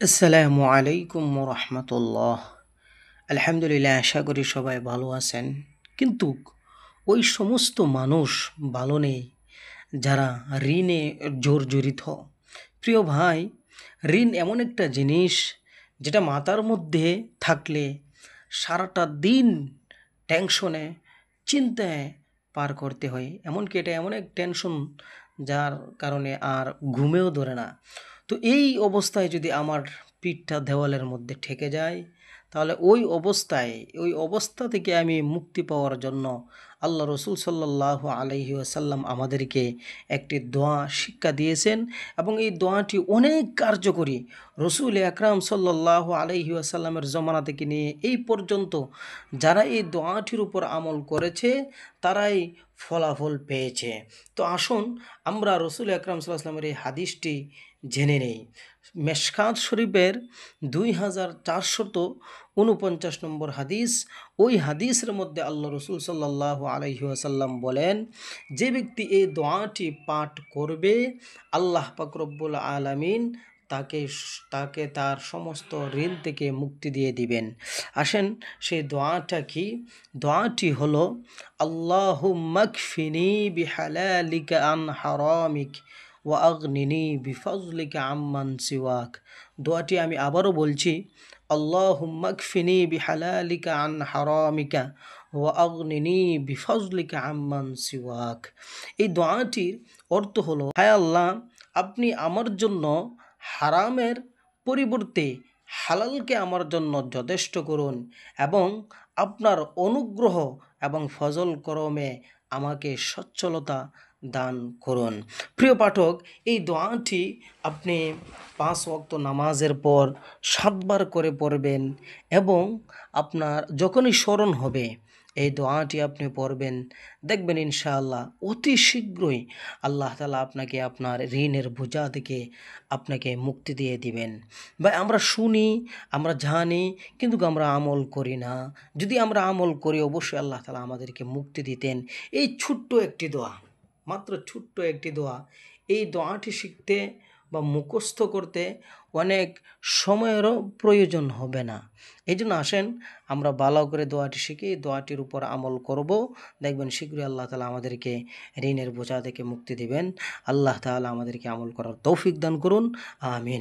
আসসালামু আলাইকুম রহমতুল্লাহ। আলহামদুলিল্লাহ, আশা করি সবাই ভালো আছেন। কিন্তু ওই সমস্ত মানুষ ভালো নেই যারা ঋণে জর্জরিত। প্রিয় ভাই, ঋণ এমন একটা জিনিস যেটা মাথার মধ্যে থাকলে সারাটা দিন টেনশনে, চিন্তায় পার করতে হয়। এমনকি এটা এমন এক টেনশন যার কারণে আর ঘুমেও ধরে না। তো এই অবস্থায় যদি আমার পিঠটা দেওয়ালের মধ্যে ঠেকে যায়, তাহলে ওই অবস্থা থেকে আমি মুক্তি পাওয়ার জন্য আল্লাহ রসুল সাল্লাল্লাহু আলাইহি ওয়াসাল্লাম আমাদেরকে একটি দোয়া শিক্ষা দিয়েছেন এবং এই দোয়াটি অনেক কার্যকরী। রসুল আকরাম সাল্লাল্লাহু আলাইহি ওয়াসাল্লামের জমানা থেকে নিয়ে এই পর্যন্ত যারা এই দোয়াটির উপর আমল করেছে তারাই ফলাফল পেয়েছে। তো আসুন আমরা রসুল আকরাম সাল্লাল্লাহু আলাইহি ওয়াসাল্লামের এই হাদিসটি জেনে নেই। মেশকাত শরীফের 2449 নম্বর হাদিস। ওই হাদিসের মধ্যে আল্লাহ রসুল সাল্লাল্লাহু আলাইহি ওয়াসাল্লাম বলেন, যে ব্যক্তি এই দোয়াটি পাঠ করবে আল্লাহ পাক রব্বুল আলামিন তাকে তাকে তার সমস্ত ঋণ থেকে মুক্তি দিয়ে দিবেন। আসেন সেই দোয়াটা কি? দোয়াটি হলো আল্লাহুম্মা কফিনি বিহালালিকা আন হারামিক ওয়া আগনিনি বিফজলিকা আম্মান সিওয়াক। দোয়াটি আমি আবারও বলছি, আল্লাহুম্মা কফিনি বিহালালিকা আন হারামিকা ওয়া আগনিনি বিফজলিকা আম্মান সিওয়াক। এই দোয়াটির অর্থ হলো, হায় আল্লাহ, আপনি আমার জন্য হারামের পরিবর্তে হালালকে আমার জন্য যথেষ্ট করুন এবং আপনার অনুগ্রহ এবং ফজল করমে আমাকে সচ্ছলতা দান করুন। প্রিয় পাঠক, এই দোয়াটি আপনি 5 ওয়াক্ত নামাজের পর 7 বার করে পড়বেন এবং আপনার যখনই স্মরণ হবে এই দোয়াটি আপনি পড়বেন, দেখবেন ইনশাআল্লাহ অতি শীঘ্রই আল্লাহ তাআলা আপনাকে আপনার ঋণের বোঝা থেকে আপনাকে মুক্তি দিয়ে দিবেন। ভাই, আমরা শুনি, আমরা জানি, কিন্তু আমরা আমল করি না। যদি আমরা আমল করি অবশ্যই আল্লাহ তাআলা আমাদেরকে মুক্তি দিতেন। এই ছোট্ট একটি দোয়া, মাত্র ছোট্ট একটি দোয়া, এই দোয়াটি শিখতে বা মুখস্থ করতে অনেক সময়েরও প্রয়োজন হবে না। এই জন্য আসেন আমরা ভালো করে দোয়াটি শিখি, দোয়াটির উপর আমল করব, দেখবেন শীঘ্রই আল্লাহ তাআলা আমাদেরকে ঋণের বোঝা থেকে মুক্তি দিবেন। আল্লাহ তাআলা আমাদেরকে আমল করার তৌফিক দান করুন। আমিন।